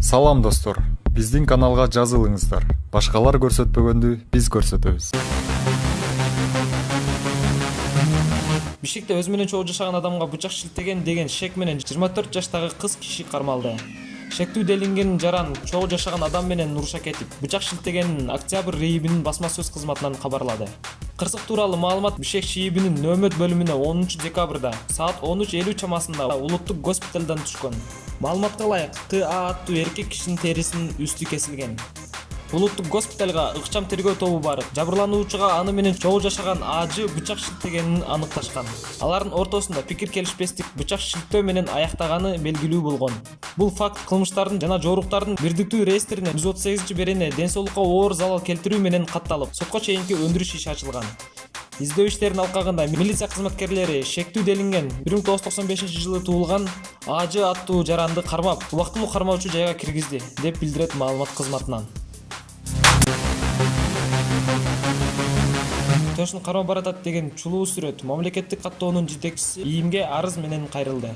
Салам достор, биздин каналга жазылыңыздар. Башкалар көрсөтпөгөндү биз көрсөтөбүз. Бишкекте өз менен чогуу жашаган адамга бычак шилтеген деген шек менен 24 жаштагы кыз киши кармалды. Шектүү делинген жаран чогуу жашаган адам менен уруша кетип, бычак шилтегенин Октябрь РИИБинин басма сөз кызматынан кабарлады. Кырсык тууралуу маалымат Бишкек ШИИБинин нөөмөт бөлүмүнө 10 декабрда саат 13:50 чамасында улуттук госпиталдан түшкөн. Маалыматка ылайык, ТА аттуу эркек кишинин терисинин үстү кесилген. Улуттук госпиталга ыкчам тергөө тобу барып, жабырлануучуга аны менен чогуу жашаган АЖ бычак шилтегенин аныкташкан. Алардын ортосунда пикир келишпестик бычак шилтөө менен аяктаганы белгилүү болгон. Бул факт кылмыштардын жана жоруктардын бирдиктүү реестрине 138-берене ден соолукка оор залал келтирүү менен катталып, сотко чейинки өндүрүш иши ачылган. Издөө иштерин алкагында милиция кызматкерлери шектүү делинген 1995-жылы туулган АЖ аттуу жаранды кармап, убактылуу кармоочу жайга киргизди, деп билдирет маалымат кызматынан. Төшүн кармап баратат деген чулуу сүрөт мамлекеттик каттоонун жетекчиси ИИМге арыз менен кайрылды.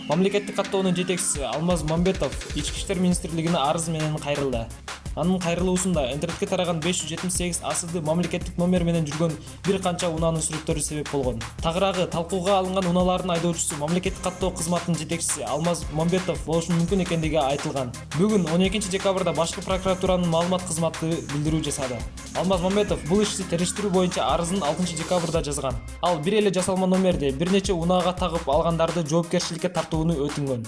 Мамлекеттик каттоонун жетекчиси Алмаз Мамбетов Ички иштер министрлигине арыз менен кайрылды. Анын кайрылуусунда интернетке тараган 578 асылды мамлекеттик номер менен жүргөн бир канча унаанын сүрөттөрү себеп болгон. Тагыраагы талкууга алынган унаалардын айдоочусу мамлекеттик каттоо кызматынын жетекчиси Алмаз Мамбетов болушу мүмкүн экендиги айтылган. Бүгүн 12 декабрда башкы прокуратуранын маалымат кызматы билдирүү жасады. Алмаз Мамбетов бул ишти териштирүү боюнча арызын 6 декабрда жазган. Ал бир эле жасалма номерди бир нече унаага тагып алгандарды жоопкерчиликке тартууну өтүнгөн.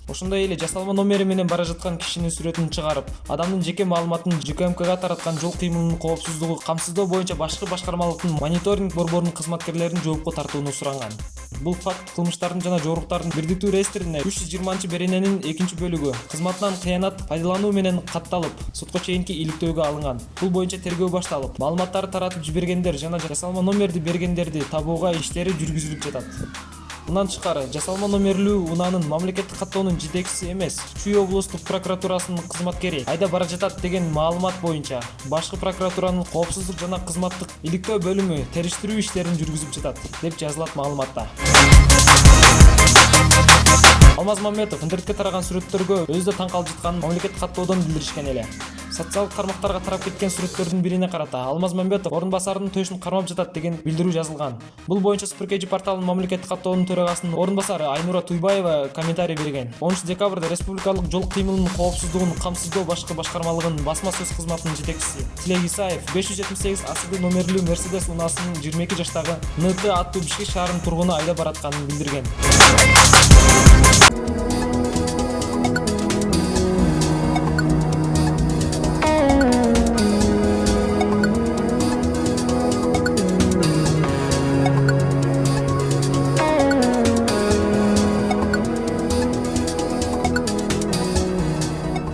Ошондой эле жасалма номери менен бара жаткан кишинин сүрөтүн чыгарып, адамдын жеке маалыматын ЖКМКга тараткан жол кыймылынын коопсуздугу камсыздоо боюнча башкы башкармалыктын мониторинг борборунун кызматкерлерин жоопко тартууну суранган. Бул факт кылмыштардын жана жоруктардын бирдиктүү реестрине 320-берененин 2-бөлүгү кызматынан кыянат пайдалануу менен катталып, сотко чейинки иликтөөгө алынган. Бул боюнча тергөө башталып, маалыматтарды таратып жибергендер жана жасалма номерди бергендерди табууга иштери жүргүзүлүп жатат. Мындан тышкары, жасалма номерлүү унаанын мамлекеттик каттоонун жетекчиси эмес, Чүй облустук прокуратурасынын кызматкери айда бара жатат деген маалымат боюнча башкы прокуратуранын коопсуздук жана кызматтык иликтөө бөлүмү териштирүү иштерин жүргүзүп жатат, деп жазылат маалыматта. Алмаз Мамбетов интернетке тараган сүрөттөргө өзү да таң калып жатканын мамлекеттик каттоодон билдиришкен эле. Социалдык тармактарга тарап кеткен сүрөттөрдүн бирине карата Алмаз Мамбетов орун басарынын төшүн кармап жатат деген билдирүү жазылган. Бул боюнча Суперкейджи порталынын мамлекеттик каттоонун төрагасынын орун басары Айнура Туйбаева комментарий берген. 10 декабрда республикалык жол кыймылынын коопсуздугун камсыздоо башкы башкармалыгынын басма сөз кызматынын жетекчиси Тилек Исаев 578 асылды номерлүү Мерседес унаасынын 22 жаштагы НТ аттуу Бишкек шаарынын тургуну айда баратканын билдирген.